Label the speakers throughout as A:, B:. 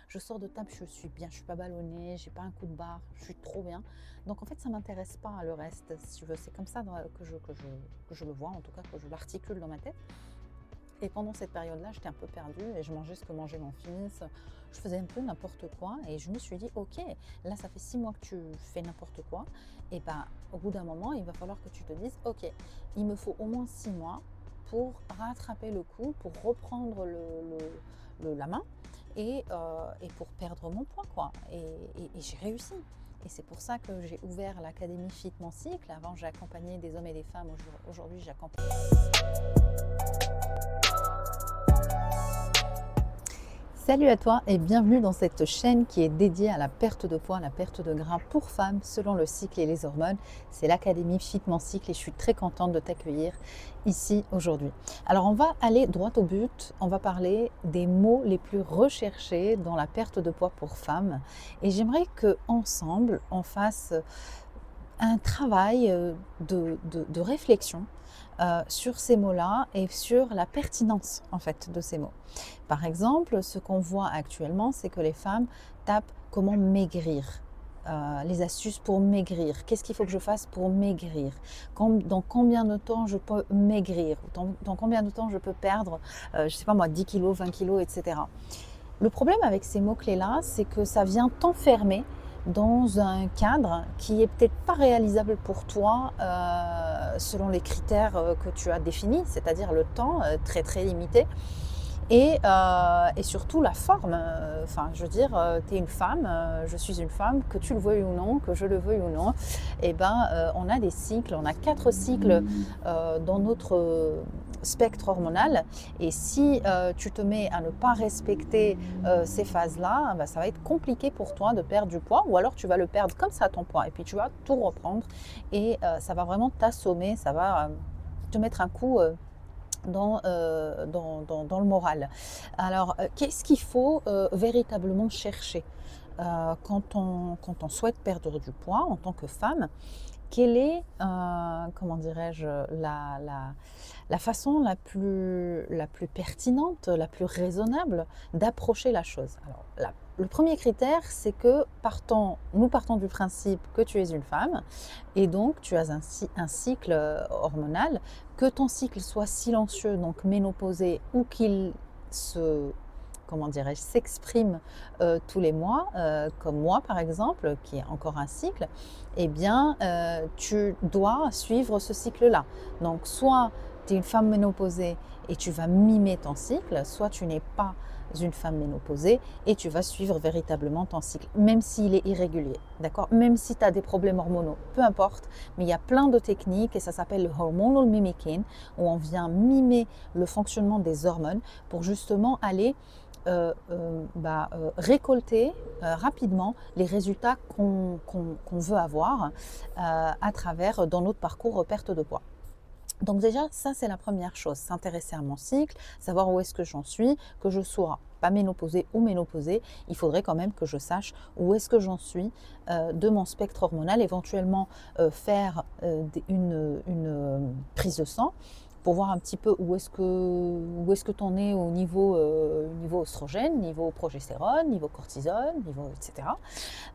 A: je sors de table, je suis bien, je suis pas ballonnée, j'ai pas un coup de barre, je suis trop bien. Donc en fait, ça m'intéresse pas le reste, si tu veux. C'est comme ça que je le vois, en tout cas que je l'articule dans ma tête. Et pendant cette période-là, j'étais un peu perdue et je mangeais ce que mangeait mon fils. Je faisais un peu n'importe quoi et je me suis dit, ok, là ça fait 6 mois que tu fais n'importe quoi. Et ben, au bout d'un moment, il va falloir que tu te dises, ok, il me faut au moins 6 mois pour rattraper le coup, pour reprendre la main et pour perdre mon poids, quoi. Et j'ai réussi. Et c'est pour ça que j'ai ouvert l'académie Fit Mon Cycle. Avant, j'ai accompagné des hommes et des femmes. Aujourd'hui, j'accompagne. Salut à toi et bienvenue dans cette chaîne qui est dédiée à la perte de poids, à la perte de gras pour femmes selon le cycle et les hormones. C'est l'Académie Fit Mon Cycle et je suis très contente de t'accueillir ici aujourd'hui. Alors on va aller droit au but, on va parler des mots les plus recherchés dans la perte de poids pour femmes et j'aimerais qu'ensemble on fasse un travail de réflexion sur ces mots-là et sur la pertinence en fait de ces mots. Par exemple, ce qu'on voit actuellement, c'est que les femmes tapent comment maigrir. Les astuces pour maigrir. Qu'est-ce qu'il faut que je fasse pour maigrir? Dans combien de temps je peux maigrir? Dans combien de temps je peux perdre, je ne sais pas moi, 10 kilos, 20 kilos, etc. Le problème avec ces mots-clés-là, c'est que ça vient t'enfermer dans un cadre qui est peut-être pas réalisable pour toi selon les critères que tu as définis, c'est-à-dire le temps très très limité et surtout la forme. Enfin, je veux dire, tu es une femme, je suis une femme, que tu le veuilles ou non, que je le veuille ou non, et on a des cycles, on a 4 cycles dans notre spectre hormonal. Et si tu te mets à ne pas respecter ces phases-là, ça va être compliqué pour toi de perdre du poids, ou alors tu vas le perdre comme ça ton poids, et puis tu vas tout reprendre, et ça va vraiment t'assommer, ça va te mettre un coup dans le moral. Alors, qu'est-ce qu'il faut véritablement chercher quand on souhaite perdre du poids en tant que femme? Quelle est, comment dirais-je, la façon la plus pertinente, la plus raisonnable d'approcher la chose? Alors, le premier critère, c'est que nous partons du principe que tu es une femme et donc tu as un cycle hormonal, que ton cycle soit silencieux, donc ménopausé, ou qu'il se comment dirais-je, s'exprime tous les mois, comme moi par exemple, qui est encore un cycle, eh bien, tu dois suivre ce cycle-là. Donc, soit tu es une femme ménopausée et tu vas mimer ton cycle, soit tu n'es pas une femme ménopausée et tu vas suivre véritablement ton cycle, même s'il est irrégulier, d'accord? Même si tu as des problèmes hormonaux, peu importe, mais il y a plein de techniques et ça s'appelle le hormonal mimicking, où on vient mimer le fonctionnement des hormones pour justement aller récolter rapidement les résultats qu'on veut avoir à travers dans notre parcours perte de poids. Donc déjà, ça c'est la première chose, s'intéresser à mon cycle, savoir où est-ce que j'en suis, que je sois pas ménopausée ou ménopausée, il faudrait quand même que je sache où est-ce que j'en suis de mon spectre hormonal, éventuellement faire une prise de sang pour voir un petit peu où est-ce que tu en es au niveau oestrogène, niveau progestérone, niveau cortisone, niveau etc.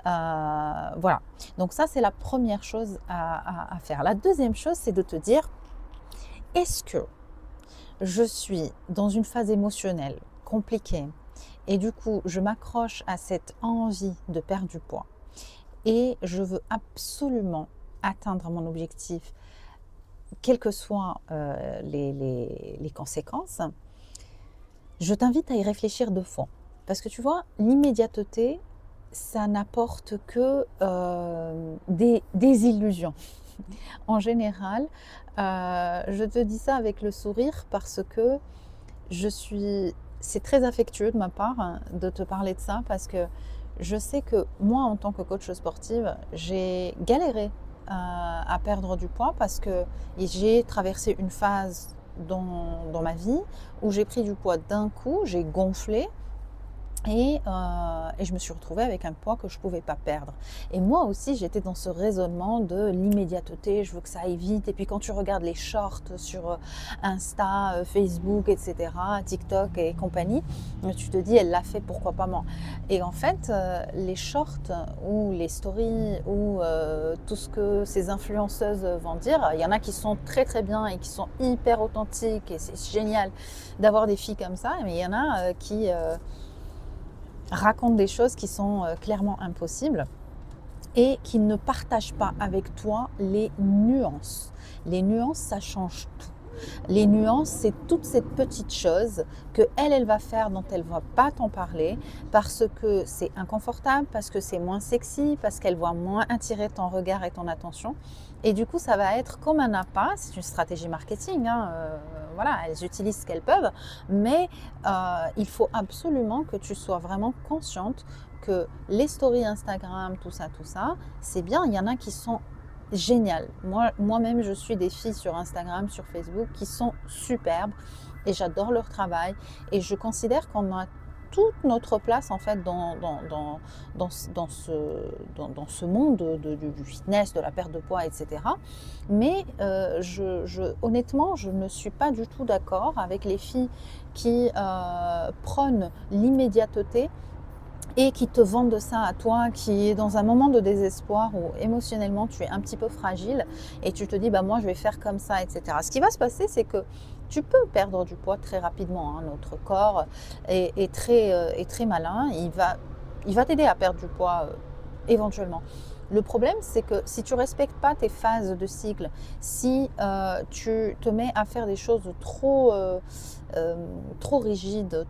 A: Voilà, donc ça c'est la première chose à faire. La deuxième chose, c'est de te dire, est-ce que je suis dans une phase émotionnelle compliquée et du coup je m'accroche à cette envie de perdre du poids et je veux absolument atteindre mon objectif, quelles que soient les conséquences? Je t'invite à y réfléchir 2 fois. Parce que tu vois, l'immédiateté, ça n'apporte que des illusions. En général, je te dis ça avec le sourire parce que c'est très affectueux de ma part de te parler de ça, parce que je sais que moi, en tant que coach sportive, j'ai galéré à perdre du poids parce que j'ai traversé une phase dans ma vie où j'ai pris du poids d'un coup, j'ai gonflé Et je me suis retrouvée avec un poids que je ne pouvais pas perdre. Et moi aussi, j'étais dans ce raisonnement de l'immédiateté, je veux que ça aille vite. Et puis quand tu regardes les shorts sur Insta, Facebook, etc., TikTok et compagnie, tu te dis, elle l'a fait, pourquoi pas moi? Et en fait, les shorts ou les stories ou tout ce que ces influenceuses vont dire, il y en a qui sont très très bien et qui sont hyper authentiques et c'est génial d'avoir des filles comme ça, mais il y en a qui racontent des choses qui sont clairement impossibles et qui ne partagent pas avec toi les nuances. Les nuances, ça change tout. Les nuances, c'est toutes ces petites choses que elle va faire dont elle ne va pas t'en parler parce que c'est inconfortable, parce que c'est moins sexy, parce qu'elle va moins attirer ton regard et ton attention. Et du coup, ça va être comme un appât, c'est une stratégie marketing, hein, voilà, elles utilisent ce qu'elles peuvent, mais il faut absolument que tu sois vraiment consciente que les stories Instagram, tout ça, c'est bien, il y en a qui sont génial. Moi-même, je suis des filles sur Instagram, sur Facebook qui sont superbes et j'adore leur travail et je considère qu'on a toute notre place en fait dans ce monde du fitness, de la perte de poids, etc. Mais honnêtement, je ne suis pas du tout d'accord avec les filles qui prônent l'immédiateté et qui te vendent ça à toi, qui est dans un moment de désespoir où émotionnellement tu es un petit peu fragile et tu te dis bah moi je vais faire comme ça, etc. Ce qui va se passer, c'est que tu peux perdre du poids très rapidement, hein. Notre corps est très malin, il va t'aider à perdre du poids éventuellement. Le problème, c'est que si tu ne respectes pas tes phases de cycle, si tu te mets à faire des choses trop rigides,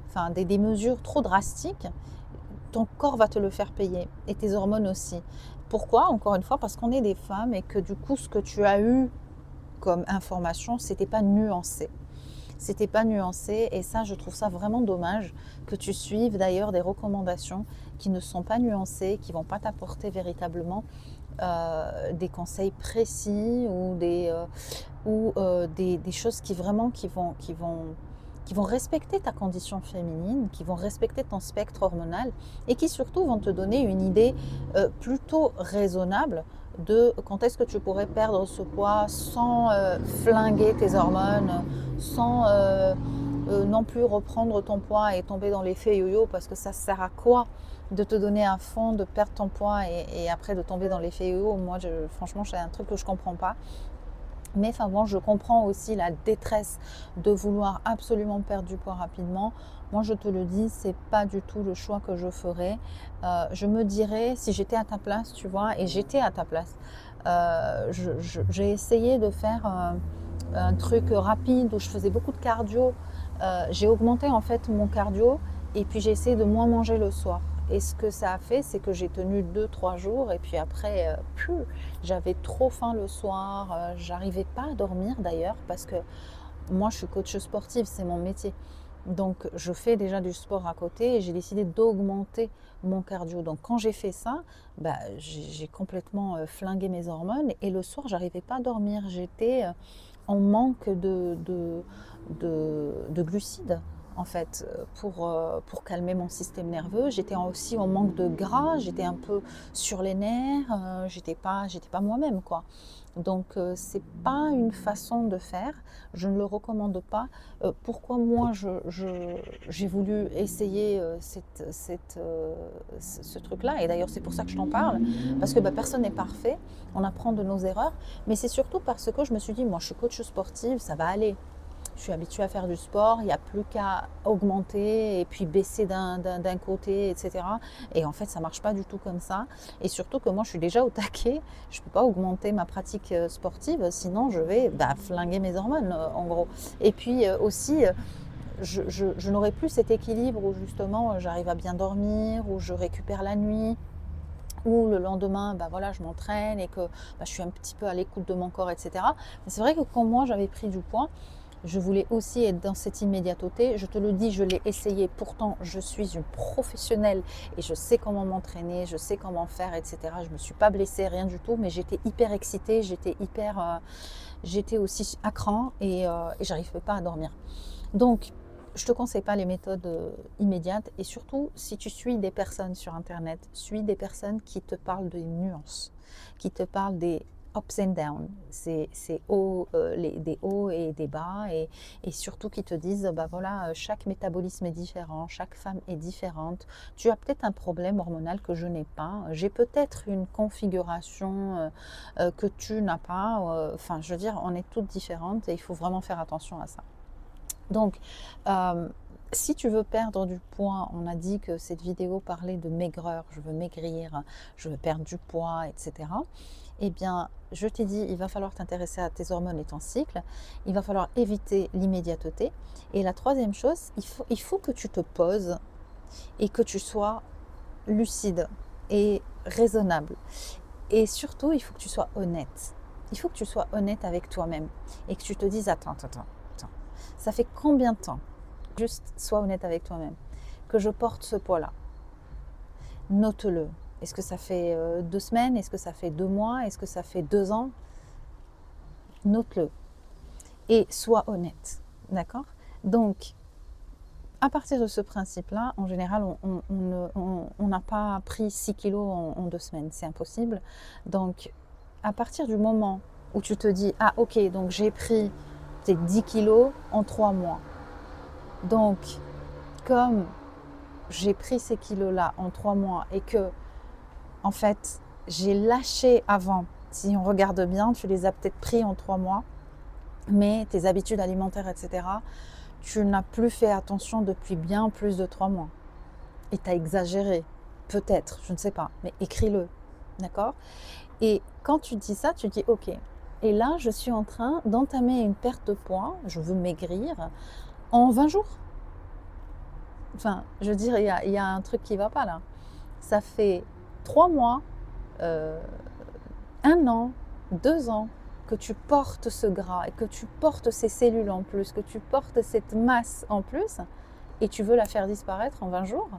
A: enfin, des mesures trop drastiques, ton corps va te le faire payer et tes hormones aussi. Pourquoi? Encore une fois, parce qu'on est des femmes et que du coup, ce que tu as eu comme information, c'était pas nuancé. C'était pas nuancé et ça, je trouve ça vraiment dommage que tu suives d'ailleurs des recommandations qui ne sont pas nuancées, qui vont pas t'apporter véritablement des conseils précis ou des choses qui vraiment qui vont respecter ta condition féminine, qui vont respecter ton spectre hormonal et qui surtout vont te donner une idée plutôt raisonnable de quand est-ce que tu pourrais perdre ce poids sans flinguer tes hormones, sans non plus reprendre ton poids et tomber dans l'effet yo-yo, parce que ça sert à quoi de te donner à fond, de perdre ton poids et après de tomber dans l'effet yo-yo? Moi, franchement, c'est un truc que je ne comprends pas. Mais enfin bon, je comprends aussi la détresse de vouloir absolument perdre du poids rapidement. Moi, je te le dis, c'est pas du tout le choix que je ferais. Je me dirais, si j'étais à ta place, tu vois, et j'étais à ta place, j'ai essayé de faire un truc rapide où je faisais beaucoup de cardio. J'ai augmenté en fait mon cardio et puis j'ai essayé de moins manger le soir. Et ce que ça a fait, c'est que j'ai tenu 2-3 jours et puis après, j'avais trop faim le soir. J'arrivais pas à dormir d'ailleurs parce que moi, je suis coach sportive, c'est mon métier. Donc, je fais déjà du sport à côté et j'ai décidé d'augmenter mon cardio. Donc, quand j'ai fait ça, bah, j'ai complètement flingué mes hormones et le soir, j'arrivais pas à dormir. J'étais en manque de glucides en fait pour calmer mon système nerveux. J'étais aussi en manque de gras, j'étais un peu sur les nerfs, j'étais pas moi-même quoi. Donc c'est pas une façon de faire, je ne le recommande pas. Pourquoi moi j'ai voulu essayer ce truc-là, et d'ailleurs c'est pour ça que je t'en parle, parce que personne n'est parfait, on apprend de nos erreurs, mais c'est surtout parce que je me suis dit, moi je suis coach sportive, ça va aller. Je suis habituée à faire du sport, il n'y a plus qu'à augmenter et puis baisser d'un côté, etc. Et en fait, ça ne marche pas du tout comme ça. Et surtout que moi, je suis déjà au taquet. Je ne peux pas augmenter ma pratique sportive, sinon je vais flinguer mes hormones, en gros. Et puis aussi, je n'aurai plus cet équilibre où justement, j'arrive à bien dormir, où je récupère la nuit, où le lendemain, voilà, je m'entraîne et que je suis un petit peu à l'écoute de mon corps, etc. Mais c'est vrai que quand moi, j'avais pris du poids, je voulais aussi être dans cette immédiateté. Je te le dis, je l'ai essayé. Pourtant, je suis une professionnelle et je sais comment m'entraîner, je sais comment faire, etc. Je ne me suis pas blessée, rien du tout, mais j'étais hyper excitée, j'étais aussi à cran et j'arrivais pas à dormir. Donc, je ne te conseille pas les méthodes immédiates et surtout si tu suis des personnes sur internet, suis des personnes qui te parlent des nuances, qui te parlent des ups and downs, des hauts et des bas et surtout qui te disent bah voilà, chaque métabolisme est différent, chaque femme est différente. Tu as peut-être un problème hormonal que je n'ai pas, j'ai peut-être une configuration que tu n'as pas, enfin je veux dire, on est toutes différentes et il faut vraiment faire attention à ça. Donc, si tu veux perdre du poids, on a dit que cette vidéo parlait de maigreur, je veux maigrir, je veux perdre du poids, etc. Eh bien, je t'ai dit, il va falloir t'intéresser à tes hormones et ton cycle, il va falloir éviter l'immédiateté. Et la troisième chose, il faut que tu te poses et que tu sois lucide et raisonnable. Et surtout, il faut que tu sois honnête. Il faut que tu sois honnête avec toi-même et que tu te dises, attends. Ça fait combien de temps, juste sois honnête avec toi-même, que je porte ce poids-là? Note-le. Est-ce que ça fait 2 semaines? Est-ce que ça fait 2 mois? Est-ce que ça fait 2 ans? Note-le. Et sois honnête. D'accord? Donc, à partir de ce principe-là, en général, on n'a pas pris 6 kilos en 2 semaines. C'est impossible. Donc, à partir du moment où tu te dis, ah ok, donc j'ai pris peut-être 10 kilos en 3 mois. Donc, comme j'ai pris ces kilos-là en 3 mois et que, en fait, j'ai lâché avant, si on regarde bien, tu les as peut-être pris en 3 mois, mais tes habitudes alimentaires, etc., tu n'as plus fait attention depuis bien plus de 3 mois. Et tu as exagéré, peut-être, je ne sais pas, mais écris-le, d'accord? Et quand tu dis ça, tu dis ok. Et là, je suis en train d'entamer une perte de poids, je veux maigrir, en 20 jours. Enfin, je veux dire, il y a un truc qui ne va pas là. Ça fait 3 mois, 1 an, 2 ans que tu portes ce gras et que tu portes ces cellules en plus, que tu portes cette masse en plus et tu veux la faire disparaître en 20 jours.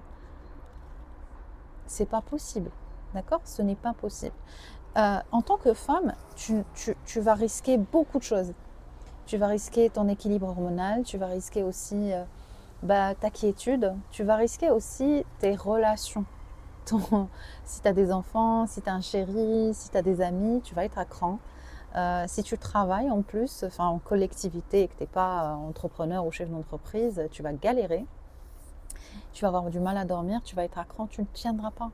A: C'est pas possible, d'accord? Ce n'est pas possible. En tant que femme, tu vas risquer beaucoup de choses. Tu vas risquer ton équilibre hormonal, tu vas risquer aussi ta quiétude, tu vas risquer aussi tes relations. Si tu as des enfants, si tu as un chéri, si tu as des amis, tu vas être à cran. Si tu travailles en plus, enfin en collectivité et que tu n'es pas entrepreneur ou chef d'entreprise, tu vas galérer. Tu vas avoir du mal à dormir, tu vas être à cran, tu ne tiendras pas.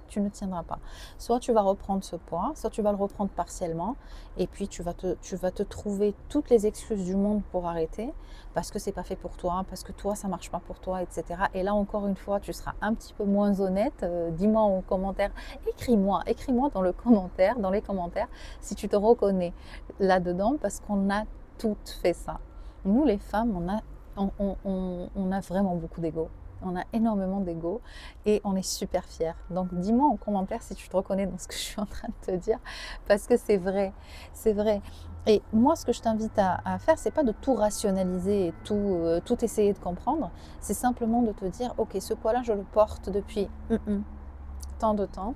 A: Tu ne tiendras pas. Soit tu vas reprendre ce poids, soit tu vas le reprendre partiellement et puis tu vas te trouver toutes les excuses du monde pour arrêter parce que c'est pas fait pour toi, parce que toi ça marche pas pour toi, etc. Et là encore une fois, tu seras un petit peu moins honnête. Dis-moi en commentaire, écris-moi dans les commentaires si tu te reconnais là-dedans parce qu'on a toutes fait ça. Nous les femmes, on a vraiment beaucoup d'ego. On a énormément d'ego et on est super fiers. Donc dis-moi en commentaire si tu te reconnais dans ce que je suis en train de te dire, parce que c'est vrai, c'est vrai. Et moi, ce que je t'invite à faire, c'est pas de tout rationaliser et tout essayer de comprendre, c'est simplement de te dire, ok, ce poids-là, je le porte depuis tant de temps,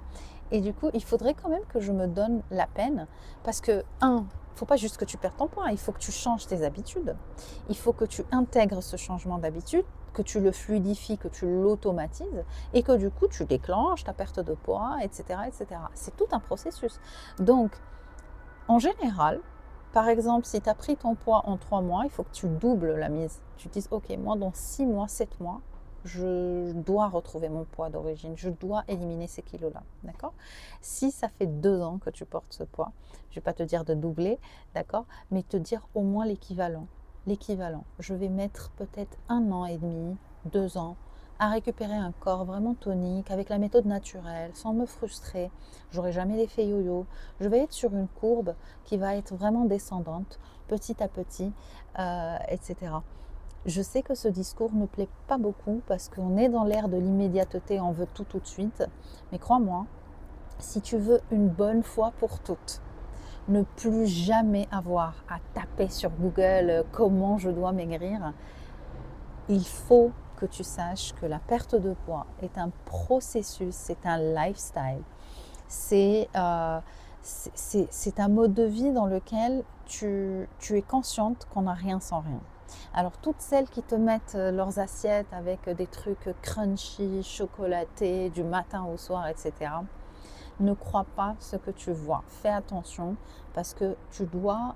A: et du coup, il faudrait quand même que je me donne la peine, parce que, il ne faut pas juste que tu perdes ton poids, il faut que tu changes tes habitudes, il faut que tu intègres ce changement d'habitude, que tu le fluidifies, que tu l'automatises et que du coup tu déclenches ta perte de poids, etc. etc. C'est tout un processus. Donc, en général, par exemple, si tu as pris ton poids en 3 mois, il faut que tu doubles la mise. Tu te dises, ok, moi dans 6 mois, 7 mois, je dois retrouver mon poids d'origine, je dois éliminer ces kilos-là, d'accord? Si ça fait 2 ans que tu portes ce poids, je ne vais pas te dire de doubler, d'accord? Mais te dire au moins l'équivalent. L'équivalent. Je vais mettre peut-être 1 an et demi, 2 ans à récupérer un corps vraiment tonique, avec la méthode naturelle, sans me frustrer. J'aurai jamais l'effet yo-yo. Je vais être sur une courbe qui va être vraiment descendante, petit à petit, etc. Je sais que ce discours ne plaît pas beaucoup parce qu'on est dans l'ère de l'immédiateté, on veut tout de suite. Mais crois-moi, si tu veux une bonne fois pour toutes, ne plus jamais avoir à taper sur Google comment je dois maigrir, il faut que tu saches que la perte de poids est un processus, c'est un lifestyle. C'est un mode de vie dans lequel tu es consciente qu'on n'a rien sans rien. Alors toutes celles qui te mettent leurs assiettes avec des trucs crunchy, chocolatés, du matin au soir, etc., ne crois pas ce que tu vois. Fais attention parce que tu dois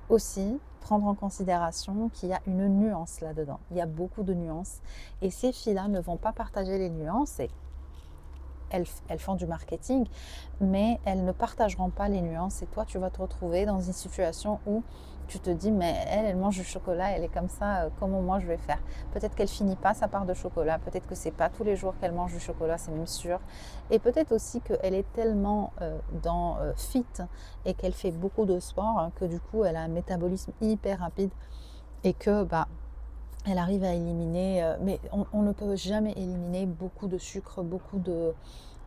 A: aussi prendre en considération qu'il y a une nuance là-dedans. Il y a beaucoup de nuances et ces filles-là ne vont pas partager les nuances et elles font du marketing, mais elles ne partageront pas les nuances et toi, tu vas te retrouver dans une situation où tu te dis, mais elle mange du chocolat, elle est comme ça, comment moi je vais faire? Peut-être qu'elle finit pas sa part de chocolat, peut-être que c'est pas tous les jours qu'elle mange du chocolat, c'est même sûr. Et peut-être aussi qu'elle est tellement dans fit et qu'elle fait beaucoup de sport hein, que du coup, elle a un métabolisme hyper rapide et que bah, elle arrive à éliminer, mais on ne peut jamais éliminer beaucoup de sucre, beaucoup de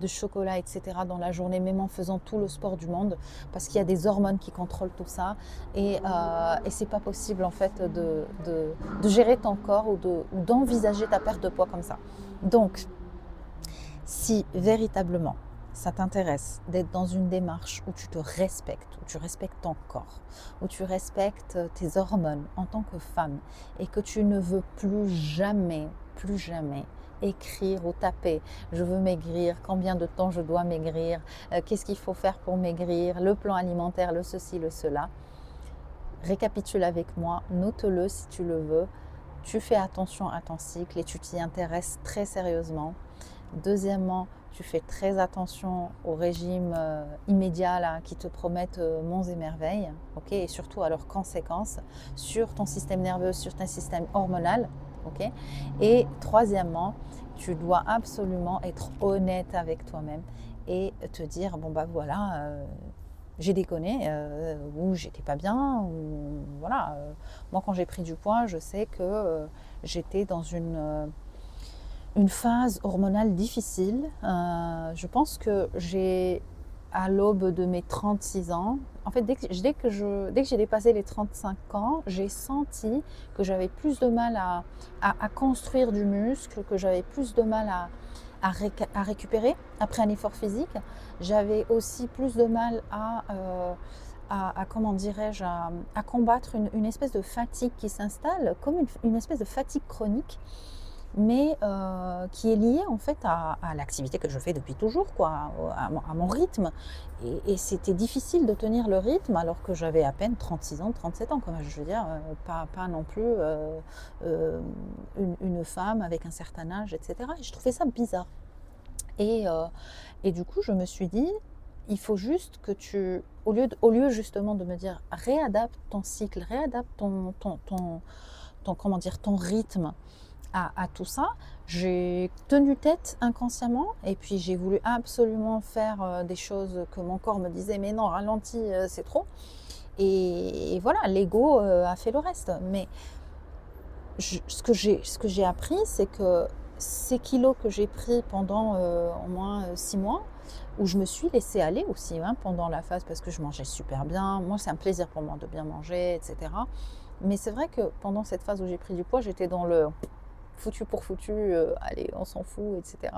A: chocolat, etc. dans la journée, même en faisant tout le sport du monde, parce qu'il y a des hormones qui contrôlent tout ça, et c'est pas possible en fait de gérer ton corps ou d'envisager ta perte de poids comme ça. Donc, si véritablement ça t'intéresse d'être dans une démarche où tu te respectes, où tu respectes ton corps, où tu respectes tes hormones en tant que femme et que tu ne veux plus jamais écrire ou taper je veux maigrir, combien de temps je dois maigrir, qu'est-ce qu'il faut faire pour maigrir, le plan alimentaire, le ceci, le cela, récapitule avec moi, note-le si tu le veux, tu fais attention à ton cycle et tu t'y intéresses très sérieusement. Deuxièmement, tu fais très attention au régime immédiat là, qui te promettent monts et merveilles, ok, et surtout à leurs conséquences sur ton système nerveux, sur ton système hormonal. Ok. Et troisièmement, tu dois absolument être honnête avec toi-même et te dire, bon bah voilà, j'ai déconné, ou j'étais pas bien, ou voilà. Moi quand j'ai pris du poids, je sais que j'étais dans une phase hormonale difficile. Je pense que j'ai, à l'aube de mes 36 ans, en fait, dès que j'ai dépassé les 35 ans, j'ai senti que j'avais plus de mal à construire du muscle, que j'avais plus de mal à récupérer après un effort physique. J'avais aussi plus de mal comment dirais-je, à combattre une espèce de fatigue qui s'installe, comme une espèce de fatigue chronique, mais qui est liée en fait à l'activité que je fais depuis toujours, quoi, à mon rythme. Et c'était difficile de tenir le rythme alors que j'avais à peine 36 ans, 37 ans, je veux dire, pas non plus une femme avec un certain âge, etc. Et je trouvais ça bizarre. Et du coup, je me suis dit, il faut juste que tu, au lieu justement de me dire, réadapte ton cycle, réadapte comment dire, ton rythme à tout ça, j'ai tenu tête inconsciemment et puis j'ai voulu absolument faire des choses que mon corps me disait, mais non, ralentis, c'est trop. Et voilà, l'ego a fait le reste. Mais ce que j'ai appris, c'est que ces kilos que j'ai pris pendant au moins 6 mois, où je me suis laissée aller aussi hein, pendant la phase, parce que je mangeais super bien. Moi, c'est un plaisir pour moi de bien manger, etc. Mais c'est vrai que pendant cette phase où j'ai pris du poids, j'étais dans le foutu pour foutu, allez, on s'en fout, etc.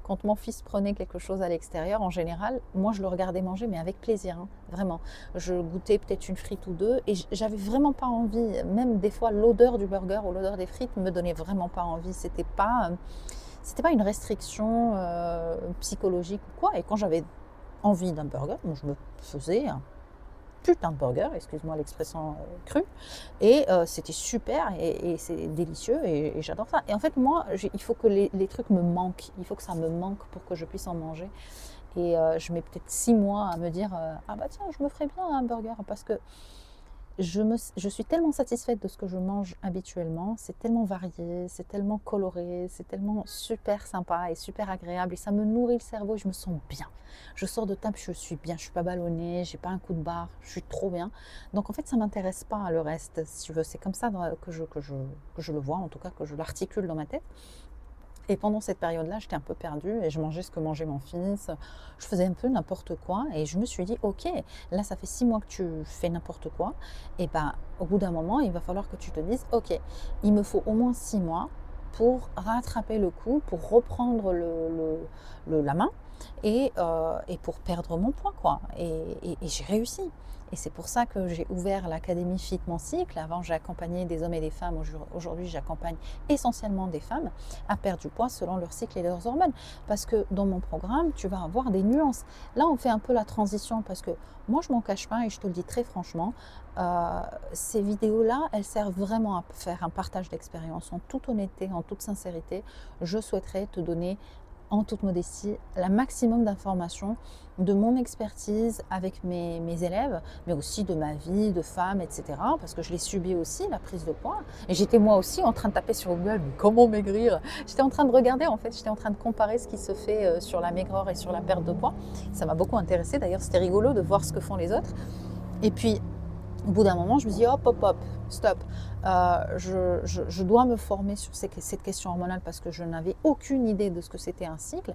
A: Quand mon fils prenait quelque chose à l'extérieur, en général, moi je le regardais manger, mais avec plaisir, hein, vraiment. Je goûtais peut-être une frite ou deux, et j'avais vraiment pas envie, même des fois l'odeur du burger ou l'odeur des frites me donnait vraiment pas envie. C'était pas une restriction psychologique ou quoi, et quand j'avais envie d'un burger, moi, je me faisais un putain de burger, excuse-moi l'expression crue, et c'était super et c'est délicieux et j'adore ça. Et en fait, moi, il faut que les trucs me manquent, il faut que ça me manque pour que je puisse en manger. Et je mets peut-être 6 mois à me dire ah bah tiens, je me ferais bien un burger parce que je suis tellement satisfaite de ce que je mange habituellement, c'est tellement varié, c'est tellement coloré, c'est tellement super sympa et super agréable et ça me nourrit le cerveau et je me sens bien. Je sors de table, je suis bien, je suis pas ballonnée, j'ai pas un coup de barre, je suis trop bien. Donc en fait, ça m'intéresse pas le reste, si tu veux. C'est comme ça que je le vois, en tout cas que je l'articule dans ma tête. Et pendant cette période-là, j'étais un peu perdue et je mangeais ce que mangeait mon fils. Je faisais un peu n'importe quoi et je me suis dit, ok, là ça fait 6 mois que tu fais n'importe quoi. Et ben, au bout d'un moment, il va falloir que tu te dises, ok, il me faut au moins 6 mois pour rattraper le coup, pour reprendre la main et pour perdre mon poids, quoi. Et j'ai réussi. Et c'est pour ça que j'ai ouvert l'Académie Fit Mon Cycle. Avant, j'accompagnais des hommes et des femmes. Aujourd'hui, j'accompagne essentiellement des femmes à perdre du poids selon leur cycle et leurs hormones. Parce que dans mon programme, tu vas avoir des nuances. Là, on fait un peu la transition parce que moi, je m'en cache pas et je te le dis très franchement, ces vidéos-là, elles servent vraiment à faire un partage d'expérience en toute honnêteté, en toute sincérité. Je souhaiterais te donner en toute modestie, la maximum d'informations de mon expertise avec mes élèves, mais aussi de ma vie de femme, etc. Parce que je l'ai subi aussi, la prise de poids. Et j'étais moi aussi en train de taper sur Google, mais comment maigrir? J'étais en train de regarder, en fait, j'étais en train de comparer ce qui se fait sur la maigreur et sur la perte de poids. Ça m'a beaucoup intéressée, d'ailleurs, c'était rigolo de voir ce que font les autres. Et puis, au bout d'un moment, je me dis hop, hop, hop, stop. Je dois me former sur cette question hormonale parce que je n'avais aucune idée de ce que c'était un cycle.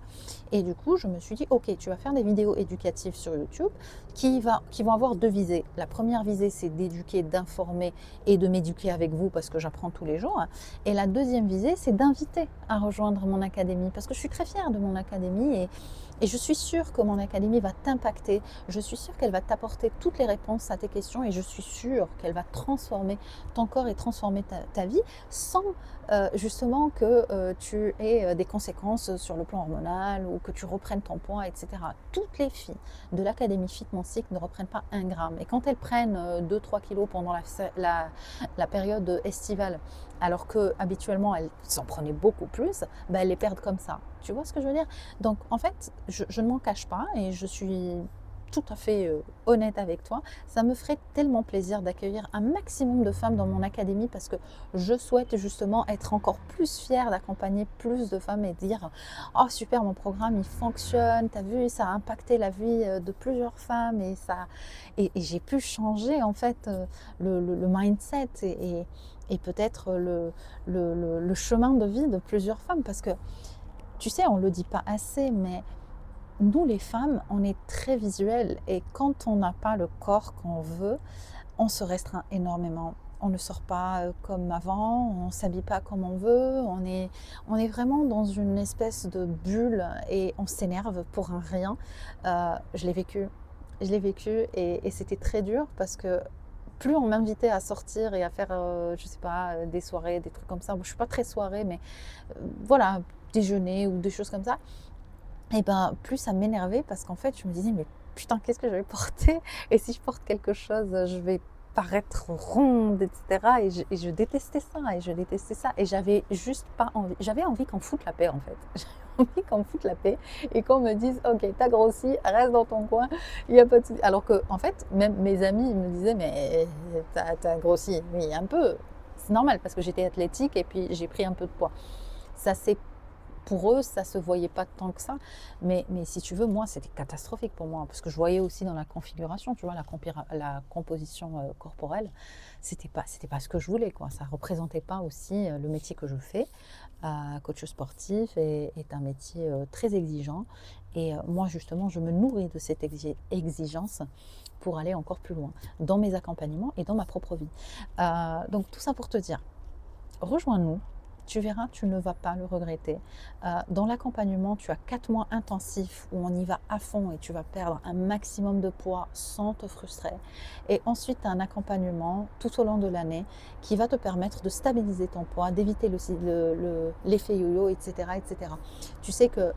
A: Et du coup, je me suis dit, ok, tu vas faire des vidéos éducatives sur YouTube qui vont avoir deux visées. La première visée, c'est d'éduquer, d'informer et de m'éduquer avec vous parce que j'apprends tous les jours. Et la deuxième visée, c'est d'inviter à rejoindre mon académie parce que je suis très fière de mon académie et je suis sûre que mon académie va t'impacter. Je suis sûre qu'elle va t'apporter toutes les réponses à tes questions et je suis sûre qu'elle va transformer ton corps et transformer ta vie sans justement que tu aies des conséquences sur le plan hormonal ou que tu reprennes ton poids, etc. Toutes les filles de l'Académie Fit Mon Cycle ne reprennent pas un gramme. Et quand elles prennent 2-3 kilos pendant la période estivale, alors qu'habituellement elles s'en prenaient beaucoup plus, ben elles les perdent comme ça. Tu vois ce que je veux dire? Donc en fait, je ne m'en cache pas et je suis tout à fait honnête avec toi. Ça me ferait tellement plaisir d'accueillir un maximum de femmes dans mon académie parce que je souhaite justement être encore plus fière d'accompagner plus de femmes et dire « Oh super, mon programme il fonctionne, t'as vu, ça a impacté la vie de plusieurs femmes et j'ai pu changer en fait le mindset et peut-être le chemin de vie de plusieurs femmes parce que tu sais, on ne le dit pas assez, mais nous les femmes, on est très visuelles et quand on n'a pas le corps qu'on veut, on se restreint énormément. On ne sort pas comme avant, on ne s'habille pas comme on veut, on est vraiment dans une espèce de bulle et on s'énerve pour un rien. Je l'ai vécu, et c'était très dur parce que plus on m'invitait à sortir et à faire, je sais pas, des soirées, des trucs comme ça. Bon, je suis pas très soirée, mais voilà, déjeuner ou des choses comme ça. Et ben plus ça m'énervait parce qu'en fait je me disais mais putain qu'est-ce que je vais porter et si je porte quelque chose je vais paraître ronde etc et je détestais ça et j'avais juste pas envie, j'avais envie qu'on foute la paix en fait. J'avais envie qu'on foute la paix et qu'on me dise ok t'as grossi, reste dans ton coin, il n'y a pas de souci. Alors que en fait même mes amis me disaient mais t'as grossi, oui un peu, c'est normal parce que j'étais athlétique et puis j'ai pris un peu de poids. Ça c'est pour eux, ça se voyait pas tant que ça. Mais si tu veux, moi, c'était catastrophique pour moi. Parce que je voyais aussi dans la configuration, tu vois, la composition corporelle, c'était pas ce que je voulais, quoi. Ça représentait pas aussi le métier que je fais. Coach sportif est un métier très exigeant. Et moi, justement, je me nourris de cette exigence pour aller encore plus loin dans mes accompagnements et dans ma propre vie. Donc, tout ça pour te dire, rejoins-nous. Tu verras, tu ne vas pas le regretter. Dans l'accompagnement, tu as 4 mois intensifs où on y va à fond et tu vas perdre un maximum de poids sans te frustrer. Et ensuite, tu as un accompagnement tout au long de l'année qui va te permettre de stabiliser ton poids, d'éviter l'effet yo-yo, etc., etc. Tu sais que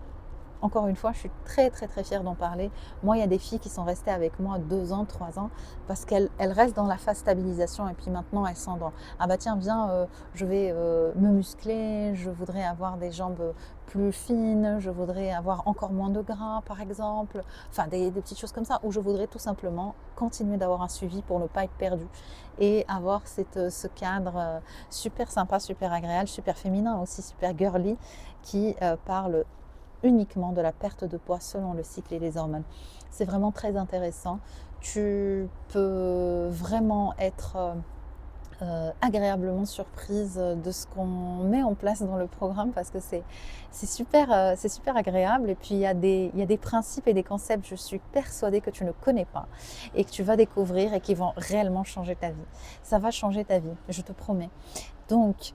A: encore une fois, je suis très très très fière d'en parler. Moi, il y a des filles qui sont restées avec moi 2 ans, 3 ans, parce qu'elles restent dans la phase stabilisation et puis maintenant elles sont dans ah bah tiens viens, je vais me muscler, je voudrais avoir des jambes plus fines, je voudrais avoir encore moins de gras par exemple, enfin des petites choses comme ça, ou je voudrais tout simplement continuer d'avoir un suivi pour ne pas être perdue et avoir ce cadre super sympa, super agréable, super féminin aussi, super girly qui parle uniquement de la perte de poids selon le cycle et les hormones. C'est vraiment très intéressant. Tu peux vraiment être agréablement surprise de ce qu'on met en place dans le programme parce que c'est super agréable et puis il y a des principes et des concepts, je suis persuadée que tu ne connais pas et que tu vas découvrir et qui vont réellement changer ta vie. Ça va changer ta vie, je te promets. Donc,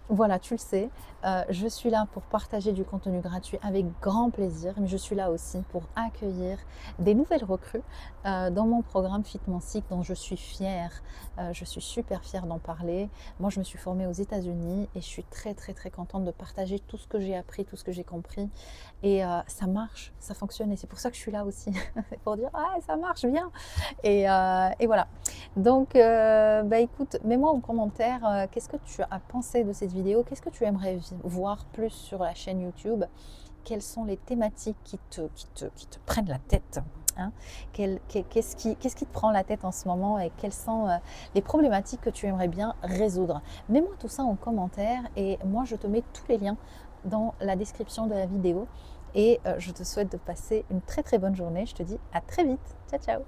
A: voilà, tu le sais, Je suis là pour partager du contenu gratuit avec grand plaisir, mais je suis là aussi pour accueillir des nouvelles recrues dans mon programme Fit Mon Cycle dont je suis fière. Je suis super fière d'en parler. Moi, je me suis formée aux États-Unis et je suis très très très contente de partager tout ce que j'ai appris, tout ce que j'ai compris. Et ça marche, ça fonctionne et c'est pour ça que je suis là aussi. C'est pour dire ah ça marche bien. Et voilà. Donc bah écoute, mets-moi en commentaire qu'est-ce que tu as pensé de cette vidéo, qu'est-ce que tu aimerais voir plus sur la chaîne YouTube, quelles sont les thématiques qui te prennent la tête, hein? Qu'est-ce qui te prend la tête en ce moment et quelles sont les problématiques que tu aimerais bien résoudre. Mets-moi tout ça en commentaire et moi je te mets tous les liens dans la description de la vidéo et je te souhaite de passer une très très bonne journée. Je te dis à très vite. Ciao ciao.